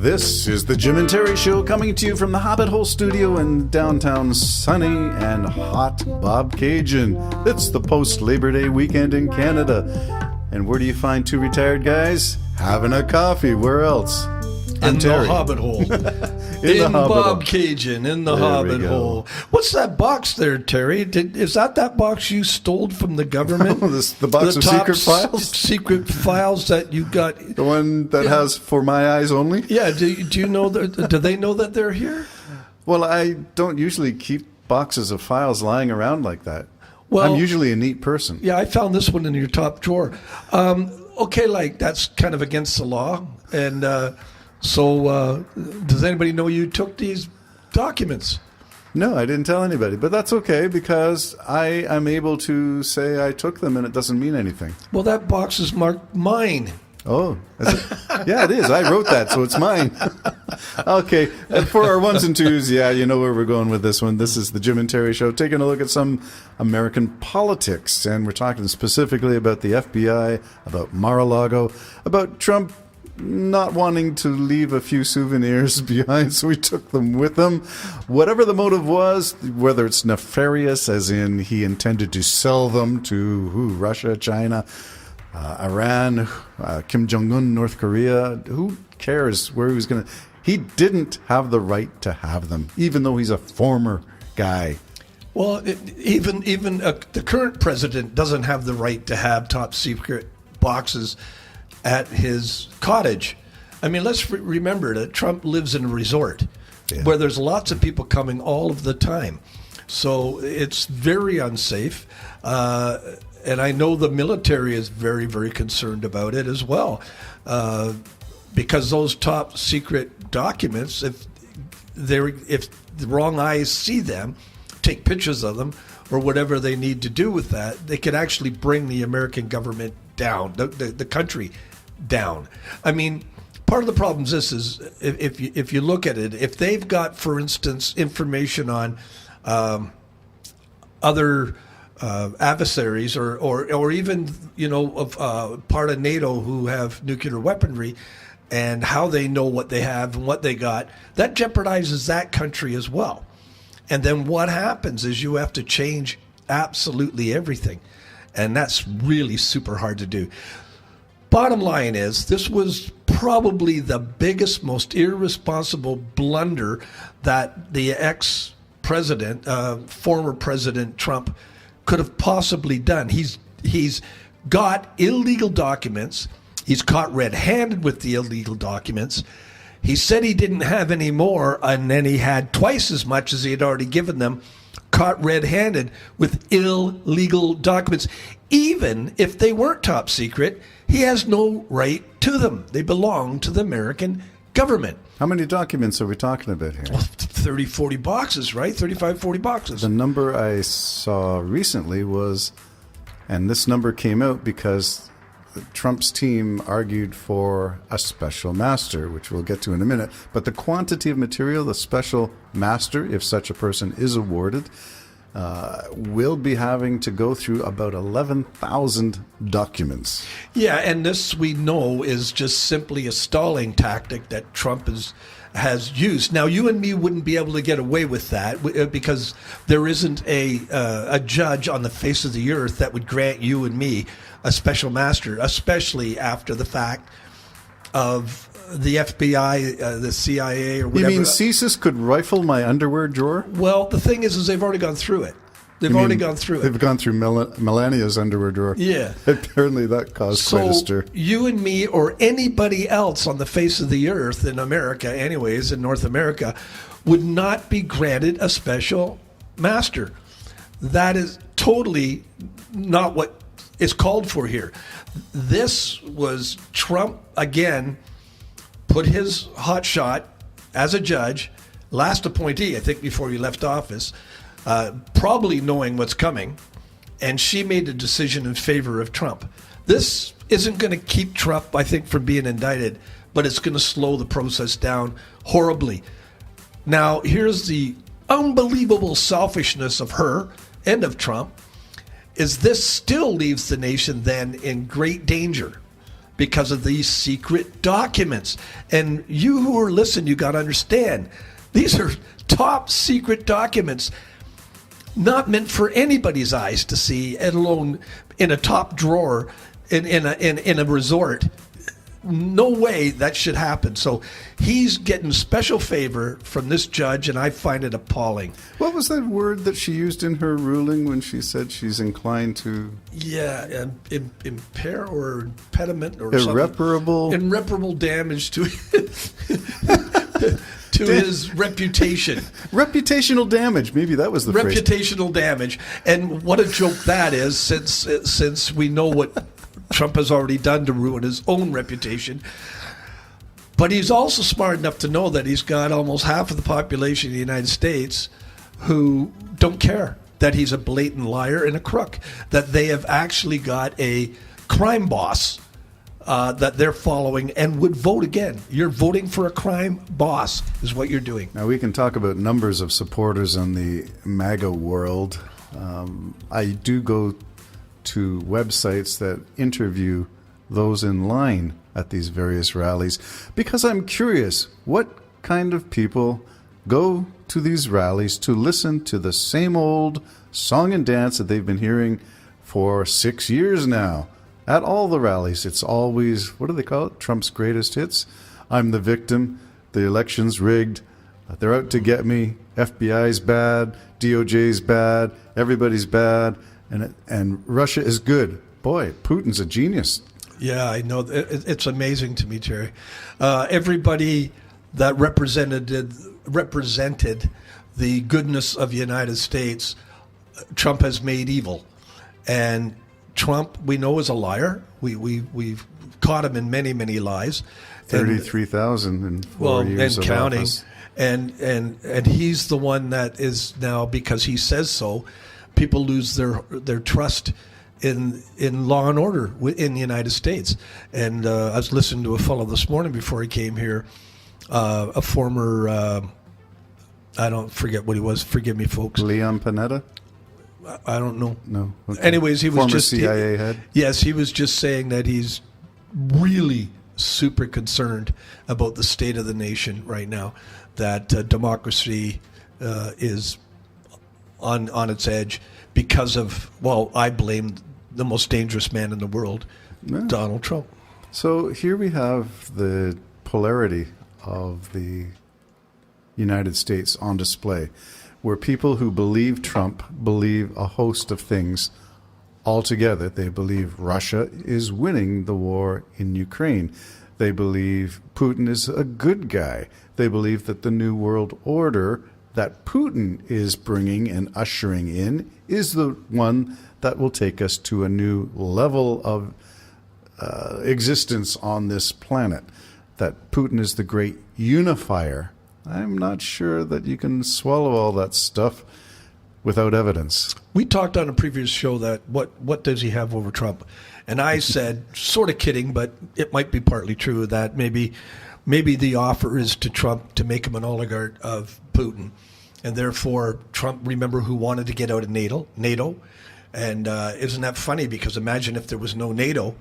This is the Jim and Terry Show, coming to you from the Hobbit Hole Studio in downtown sunny and hot Bobcaygeon. It's the post-Labor Day weekend in Canada. And where do you find two retired guys? Having a coffee. Where else? In the Hobbit Hole. in Bobcaygeon, in the Hobbit Hole. What's that box there, Terry? Is that box you stole from the government? The box of secret files? Secret files that you got. The one that has For My Eyes Only? Yeah. Do you know that? Do they know that they're here? Well, I don't usually keep boxes of files lying around like that. Well, I'm usually a neat person. Yeah, I found this one in your top drawer. Okay, like that's kind of against the law. And so does anybody know you took these documents? No, I didn't tell anybody. But that's okay because I am able to say I took them and it doesn't mean anything. Well, that box is marked mine. Oh, is it? Yeah, it is. I wrote that, so it's mine. Okay, and for our ones and twos, yeah, you know where we're going with this one. This is the Jim and Terry Show, taking a look at some American politics, and we're talking specifically about the FBI, about Mar-a-Lago, about Trump not wanting to leave a few souvenirs behind, so we took them with him. Whatever the motive was, whether it's nefarious, as in he intended to sell them to Russia, China, Iran, Kim Jong-un, North Korea, who cares where he was going to... He didn't have the right to have them, even though he's a former guy. Well, even the current president doesn't have the right to have top secret boxes at his cottage. I mean, let's remember that Trump lives in a resort where there's lots of people coming all of the time. So it's very unsafe. And I know the military is very, very concerned about it as well, because those top secret documents, if the wrong eyes see them, take pictures of them, or whatever they need to do with that, they could actually bring the American government down, the country down. I mean, part of the problem is this: is if you look at it, if they've got, for instance, information on other adversaries or even, of part of NATO who have nuclear weaponry, and how they know what they have and what they got, that jeopardizes that country as well. And then what happens is you have to change absolutely everything. And that's really super hard to do. Bottom line is, this was probably the biggest, most irresponsible blunder that the ex-president, former President Trump, could have possibly done. He's got illegal documents. He's caught red-handed with the illegal documents. He said he didn't have any more, and then he had twice as much as he had already given them, caught red-handed with illegal documents. Even if they weren't top secret, he has no right to them. They belong to the American government. How many documents are we talking about here? Well, 30, 40 boxes, right? 35, 40 boxes. The number I saw recently was, and this number came out because Trump's team argued for a special master, which we'll get to in a minute. But the quantity of material, the special master, if such a person is awarded, will be having to go through about 11,000 documents. Yeah, and this, we know, is just simply a stalling tactic that Trump has used. Now, you and me wouldn't be able to get away with that because there isn't a judge on the face of the earth that would grant you and me a special master, especially after the fact of the FBI, the CIA, or whatever. You mean CSIS could rifle my underwear drawer? Well, the thing is they've already gone through it. They've already gone through it. They've gone through Melania's underwear drawer. Yeah. Apparently that caused quite a stir. So you and me, or anybody else on the face of the earth, in America anyways, in North America, would not be granted a special master. That is totally not what is called for here. This was Trump, again, put his hot shot as a judge, last appointee, I think, before he left office, probably knowing what's coming, and she made a decision in favor of Trump. This isn't going to keep Trump, I think, from being indicted, but it's going to slow the process down horribly. Now, here's the unbelievable selfishness of her and of Trump, is this still leaves the nation then in great danger. because of these secret documents. And you who are listening, you got to understand, these are top secret documents, not meant for anybody's eyes to see, let alone in a top drawer in a resort. No way that should happen. So he's getting special favor from this judge, and I find it appalling. What was that word that she used in her ruling when she said she's inclined to? Yeah, impair or impediment or irreparable something. Irreparable damage to to his reputation. Reputational damage. Maybe that was the phrase. Reputational damage. And what a joke that is, since we know what Trump has already done to ruin his own reputation. But he's also smart enough to know that he's got almost half of the population of the United States who don't care that he's a blatant liar and a crook, that they have actually got a crime boss that they're following and would vote again. You're voting for a crime boss is what you're doing. Now, we can talk about numbers of supporters in the MAGA world. I do go to websites that interview those in line at these various rallies because I'm curious what kind of people go to these rallies to listen to the same old song and dance that they've been hearing for 6 years now. At all the rallies, it's always, what do they call it? Trump's greatest hits. I'm the victim. The election's rigged. They're out to get me. FBI's bad. DOJ's bad. Everybody's bad. And Russia is good. Boy, Putin's a genius. Yeah, I know. It's amazing to me, Terry. Everybody that represented the goodness of the United States, Trump has made evil. And Trump, we know, is a liar. We've caught him in many, many lies. 33,000 in 4 years and of counting. office. And he's the one that is now, because he says so, people lose their trust in law and order in the United States. And I was listening to a fellow this morning before he came here, a former, I don't forget what he was. Forgive me, folks. Leon Panetta? I don't know. No. Okay. Anyways, he was former just CIA head. Yes, he was just saying that he's really super concerned about the state of the nation right now. That democracy is on its edge because of, well, I blame the most dangerous man in the world, Donald Trump. So here we have the polarity of the United States on display, where people who believe Trump believe a host of things altogether. They believe Russia is winning the war in Ukraine. They believe Putin is a good guy. They believe that the New World Order that Putin is bringing and ushering in is the one that will take us to a new level of existence on this planet, that Putin is the great unifier. I'm not sure that you can swallow all that stuff without evidence. We talked on a previous show that what does he have over Trump? And I said, sort of kidding, but it might be partly true, that maybe the offer is to Trump to make him an oligarch of Putin. And therefore, Trump, remember, who wanted to get out of NATO. And isn't that funny? Because imagine if there was no NATO,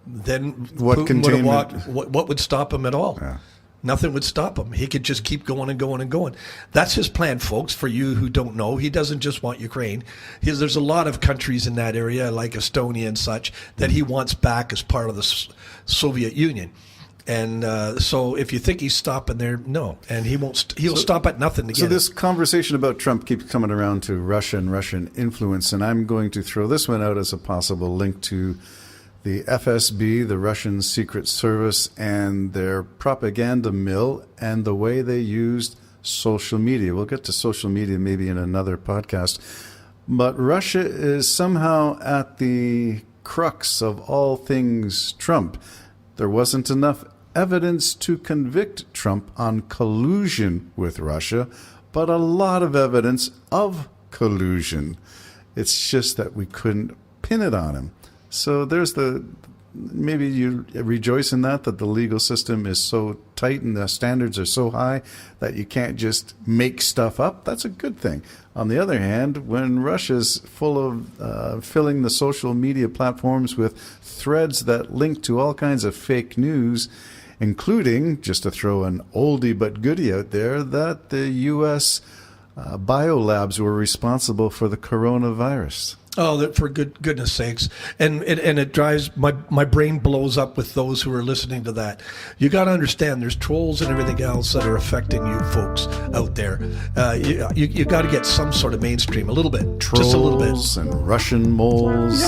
then Putin would have walked. What would stop him at all? Yeah. Nothing would stop him. He could just keep going and going and going. That's his plan, folks, for you who don't know. He doesn't just want Ukraine. There's a lot of countries in that area, like Estonia and such, that he wants back as part of the Soviet Union. And so if you think he's stopping there, no. And he won't. He'll stop at nothing to get So it. this conversation about Trump keeps coming around to Russia and Russian influence, and I'm going to throw this one out as a possible link to the FSB, the Russian Secret Service, and their propaganda mill and the way they used social media. We'll get to social media maybe in another podcast. But Russia is somehow at the crux of all things Trump. There wasn't enough evidence to convict Trump on collusion with Russia, but a lot of evidence of collusion. It's just that we couldn't pin it on him. So there's the maybe you rejoice in that the legal system is so tight and the standards are so high that you can't just make stuff up. That's a good thing. On the other hand, when Russia's full of filling the social media platforms with threads that link to all kinds of fake news, including, just to throw an oldie but goodie out there, that the U.S. biolabs were responsible for the coronavirus. Oh, for goodness sakes. And it drives, my brain blows up with those who are listening to that. You got to understand there's trolls and everything else that are affecting you folks out there. You got to get some sort of mainstream, a little bit. Trolls just a little bit. And Russian moles.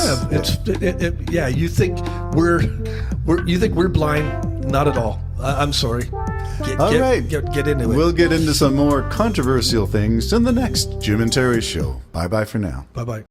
Yeah, you think we're blind? Not at all. I'm sorry. Get into it. We'll get into some more controversial things in the next Jim and Terry show. Bye-bye for now. Bye-bye.